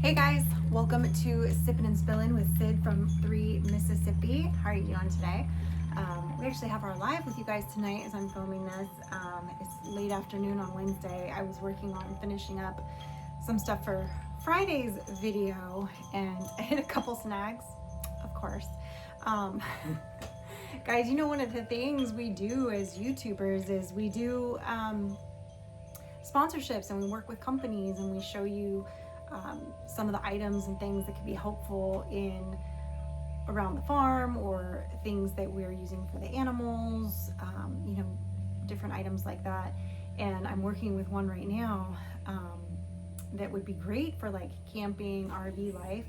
Hey guys, welcome to Sippin' and Spillin' with Sid from 3 Mississippi. How are you doing today? We actually have our live with you guys tonight as I'm filming this. It's late afternoon on Wednesday. I was working on finishing up some stuff for Friday's video and I hit a couple snags, of course. Guys, you know, one of the things we do as YouTubers is we do sponsorships and we work with companies and we show you some of the items and things that could be helpful in around the farm or things that we're using for the animals, different items like that. And I'm working with one right now that would be great for like camping, RV life.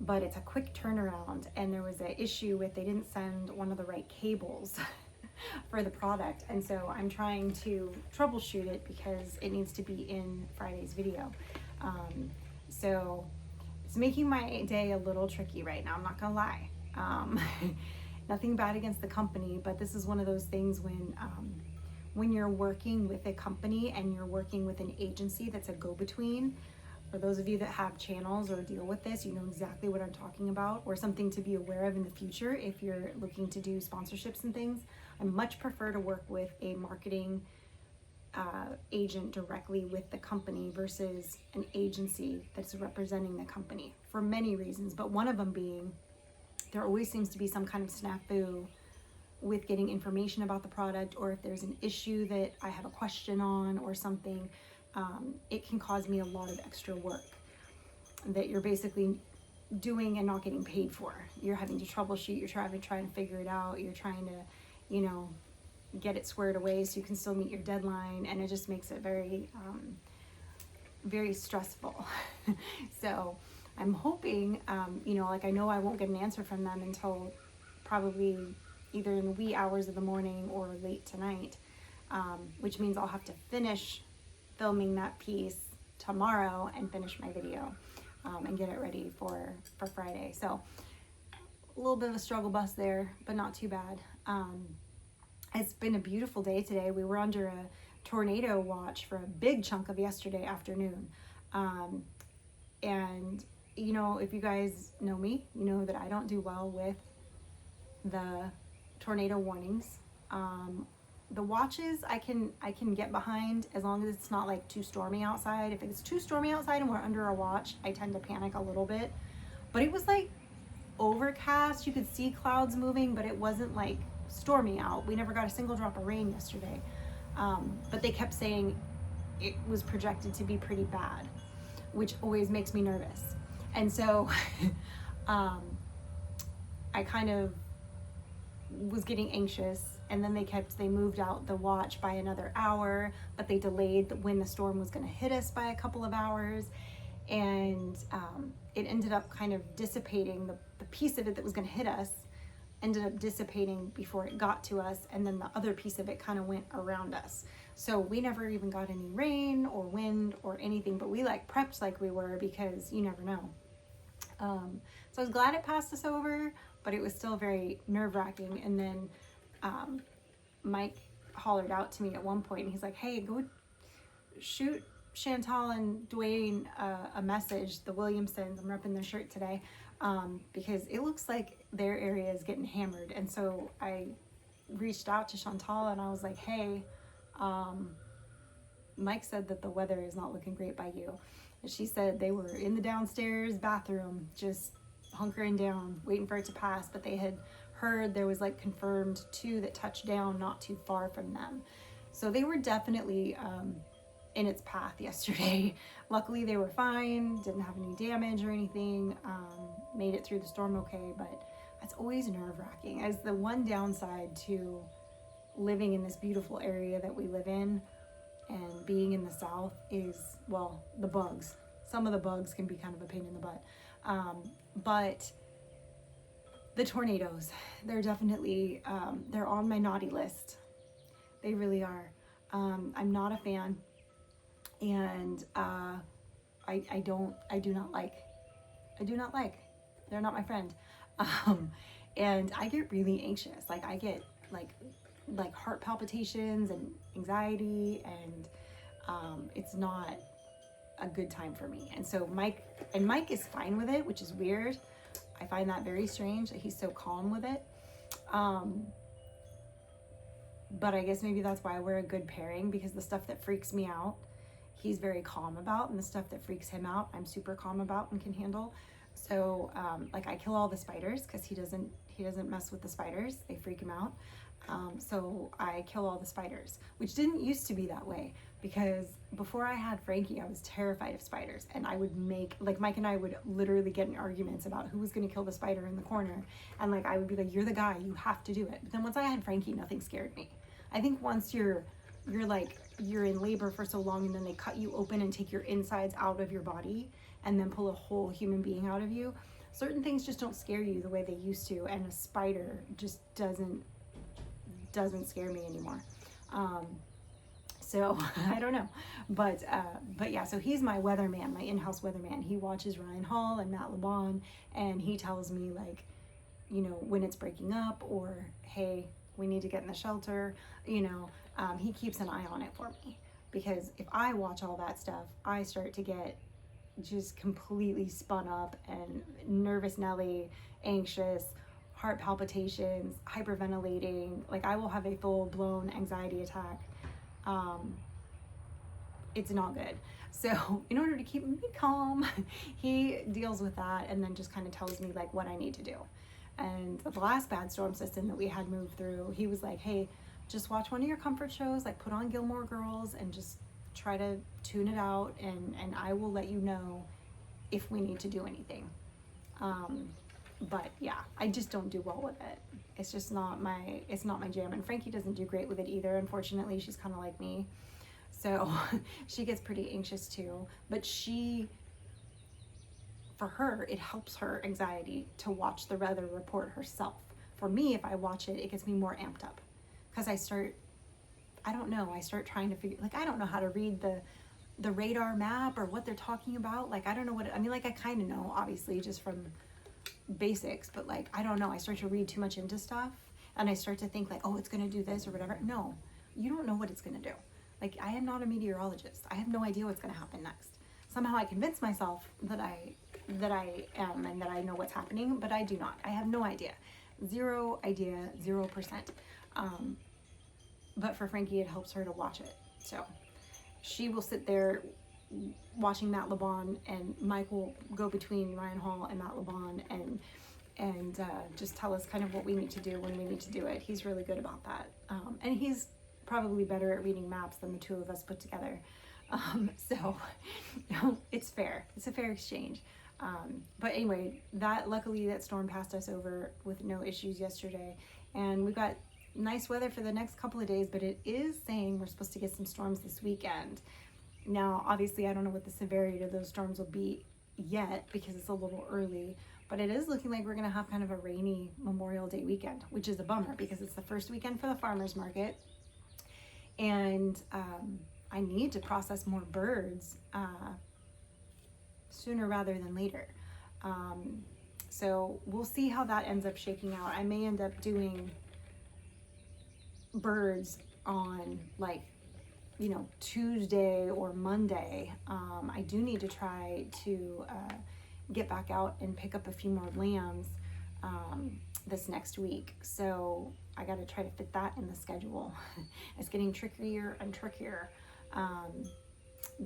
But it's a quick turnaround, and there was an issue with they didn't send one of the right cables for the product, and so I'm trying to troubleshoot it because it needs to be in Friday's video. So it's making my day a little tricky right now, I'm not gonna lie. Nothing bad against the company, but this is one of those things when you're working with a company and you're working with an agency that's a go-between. For those of you that have channels or deal with this, you know exactly what I'm talking about, or something to be aware of in the future if you're looking to do sponsorships and things. I much prefer to work with a marketing agent directly with the company versus an agency that's representing the company for many reasons, but one of them being there always seems to be some kind of snafu with getting information about the product, or if there's an issue that I have a question on or something. It can cause me a lot of extra work that you're basically doing and not getting paid for. You're having to troubleshoot, you're trying to figure it out, you're trying to, get it squared away so you can still meet your deadline, and it just makes it very, very stressful. So I'm hoping, I know I won't get an answer from them until probably either in the wee hours of the morning or late tonight, which means I'll have to finish filming that piece tomorrow and finish my video and get it ready for Friday. So a little bit of a struggle bus there, but not too bad. It's been a beautiful day today. We were under a tornado watch for a big chunk of yesterday afternoon. And if you guys know me, you know that I don't do well with the tornado warnings. The watches I can get behind as long as it's not like too stormy outside. If it's too stormy outside and we're under a watch, I tend to panic a little bit. But it was like overcast. You could see clouds moving, but it wasn't like stormy out. We never got a single drop of rain yesterday. But they kept saying it was projected to be pretty bad, which always makes me nervous. And so I kind of was getting anxious, and then they moved out the watch by another hour, but they delayed when the storm was going to hit us by a couple of hours, and it ended up kind of dissipating. The piece of it that was going to hit us ended up dissipating before it got to us, and then the other piece of it kind of went around us. So we never even got any rain or wind or anything, but we prepped like we were, because you never know. So I was glad it passed us over, but it was still very nerve-wracking. And then Mike hollered out to me at one point, and he's like, hey, go shoot Chantal and Dwayne a message, the Williamsons. I'm repping their shirt today, because it looks like their area is getting hammered. And so I reached out to Chantal and I was like, hey, Mike said that the weather is not looking great by you. And she said they were in the downstairs bathroom just hunkering down, waiting for it to pass, but they had heard there was confirmed 2 that touched down not too far from them. So they were definitely in its path yesterday. Luckily they were fine, didn't have any damage or anything, made it through the storm okay, but that's always nerve-wracking. As the one downside to living in this beautiful area that we live in and being in the South is, well, the bugs. Some of the bugs can be kind of a pain in the butt. But the tornadoes, they're definitely, they're on my naughty list. They really are. I'm not a fan, and I do not like, they're not my friend. And I get really anxious. I get heart palpitations and anxiety, and it's not a good time for me. And so Mike is fine with it, which is weird. I find that very strange that he's so calm with it. But I guess maybe that's why we're a good pairing, because the stuff that freaks me out, he's very calm about, and the stuff that freaks him out, I'm super calm about and can handle. So like I kill all the spiders because he doesn't mess with the spiders. They freak him out. So I kill all the spiders, which didn't used to be that way, because before I had Frankie, I was terrified of spiders, and I would like Mike and I would literally get in arguments about who was going to kill the spider in the corner, and like I would be like, you're the guy, you have to do it. But then once I had Frankie, nothing scared me. I think once you're in labor for so long, and then they cut you open and take your insides out of your body and then pull a whole human being out of you, certain things just don't scare you the way they used to, and a spider just doesn't scare me anymore. So I don't know, but yeah, so he's my weatherman, my in-house weatherman. He watches Ryan Hall and Matt LeBon, and he tells me, like, you know, when it's breaking up, or hey, we need to get in the shelter, you know. He keeps an eye on it for me, because if I watch all that stuff, I start to get just completely spun up and nervous Nelly, anxious, heart palpitations, hyperventilating. Like I will have a full-blown anxiety attack. It's not good. So in order to keep me calm, he deals with that and then just kind of tells me like what I need to do. And the last bad storm system that we had moved through, he was like, hey, just watch one of your comfort shows, like put on Gilmore Girls and just try to tune it out, and I will let you know if we need to do anything. But yeah, I just don't do well with it. It's just not my jam. And Frankie doesn't do great with it either. Unfortunately, she's kind of like me. So she gets pretty anxious too, but for her, it helps her anxiety to watch the weather report herself. For me, if I watch it, it gets me more amped up, because I start trying to figure, like, I don't know how to read the radar map or what they're talking about. Like, I don't know like I kind of know, obviously, just from basics, but like, I don't know. I start to read too much into stuff, and I start to think like, oh, it's going to do this or whatever. No, you don't know what it's going to do. Like, I am not a meteorologist. I have no idea what's going to happen next. Somehow I convince myself that I am and that I know what's happening, but I do not. I have no idea. Zero idea, 0%. But for Frankie, it helps her to watch it. So she will sit there watching Matt LeBon, and Mike will go between Ryan Hall and Matt LeBon and just tell us kind of what we need to do when we need to do it. He's really good about that. And he's probably better at reading maps than the two of us put together. So it's fair. It's a fair exchange. But anyway, luckily that storm passed us over with no issues yesterday, and we got nice weather for the next couple of days, but it is saying we're supposed to get some storms this weekend. Now, obviously, I don't know what the severity of those storms will be yet, because it's a little early, but it is looking like we're going to have kind of a rainy Memorial Day weekend, which is a bummer because it's the first weekend for the farmers market, and I need to process more birds sooner rather than later. So we'll see how that ends up shaking out. I may end up doing birds on, like, you know, Tuesday or Monday. I do need to try to get back out and pick up a few more lambs this next week. So I got to try to fit that in the schedule. It's getting trickier and trickier.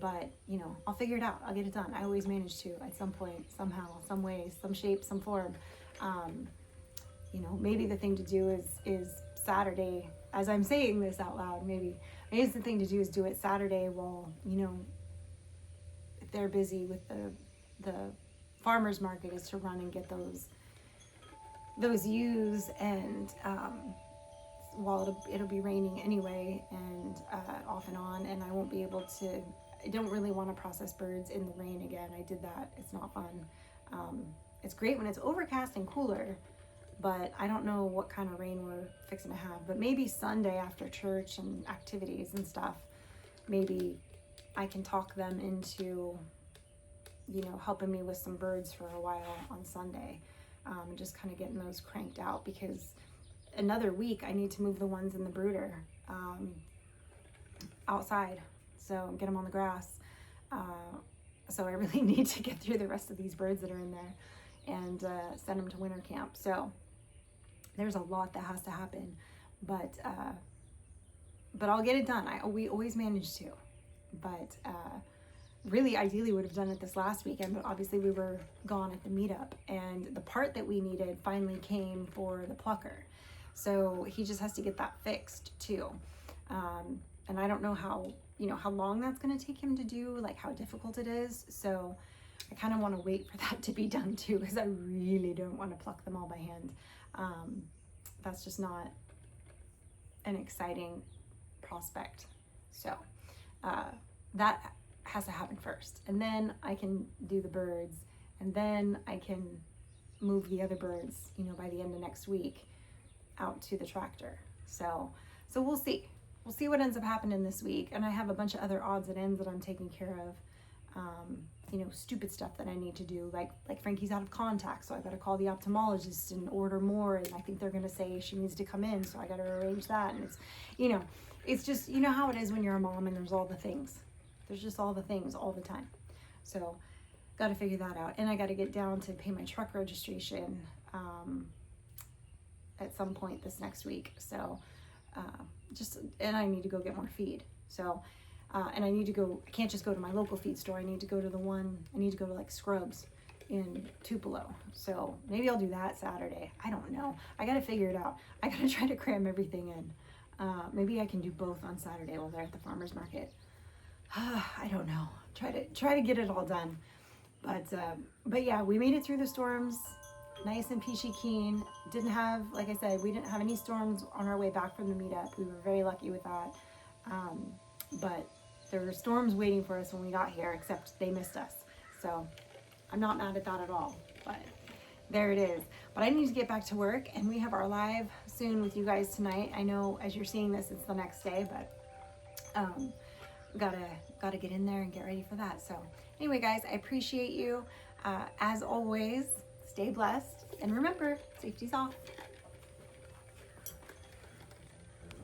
But, you know, I'll figure it out. I'll get it done. I always manage to at some point, somehow, some way, some shape, some form. You know, maybe the thing to do is Saturday, as I'm saying this out loud, maybe the thing to do is do it Saturday while, you know, if they're busy with the farmer's market, is to run and get those ewes, and while it'll be raining anyway, and off and on, and I won't be able to. I don't really want to process birds in the rain again. I did that. It's not fun. It's great when it's overcast and cooler, but I don't know what kind of rain we're fixing to have. But maybe Sunday after church and activities and stuff, maybe I can talk them into, you know, helping me with some birds for a while on Sunday, and just kind of getting those cranked out, because another week I need to move the ones in the brooder outside, so get them on the grass. So I really need to get through the rest of these birds that are in there and send them to winter camp. So there's a lot that has to happen, but I'll get it done. We always manage to, but really ideally would have done it this last weekend, but obviously we were gone at the meetup, and the part that we needed finally came for the plucker. So he just has to get that fixed too. And I don't know how long that's going to take him to do, like how difficult it is. So I kind of want to wait for that to be done too, because I really don't want to pluck them all by hand. That's just not an exciting prospect. So that has to happen first, and then I can do the birds, and then I can move the other birds, by the end of next week out to the tractor. So we'll see. We'll see what ends up happening this week. And I have a bunch of other odds and ends that I'm taking care of. Stupid stuff that I need to do. Like Frankie's out of contact, so I got to call the ophthalmologist and order more. And I think they're going to say she needs to come in, so I got to arrange that. And it's just, how it is when you're a mom and there's all the things. There's just all the things all the time. So got to figure that out. And I got to get down to pay my truck registration at some point this next week. So and I need to go get more feed. So, and I can't just go to my local feed store. I need to go to like Scrubs in Tupelo. So maybe I'll do that Saturday. I don't know. I got to figure it out. I got to try to cram everything in. Maybe I can do both on Saturday while they're at the farmer's market. I don't know. Try to get it all done. But yeah, we made it through the storms. Nice and peachy keen. Like I said, we didn't have any storms on our way back from the meetup. We were very lucky with that. But there were storms waiting for us when we got here, except they missed us. So I'm not mad at that at all, but there it is. But I need to get back to work, and we have our live soon with you guys tonight. I know as you're seeing this, it's the next day, but gotta get in there and get ready for that. So anyway, guys, I appreciate you. As always, stay blessed, and remember, safety's off.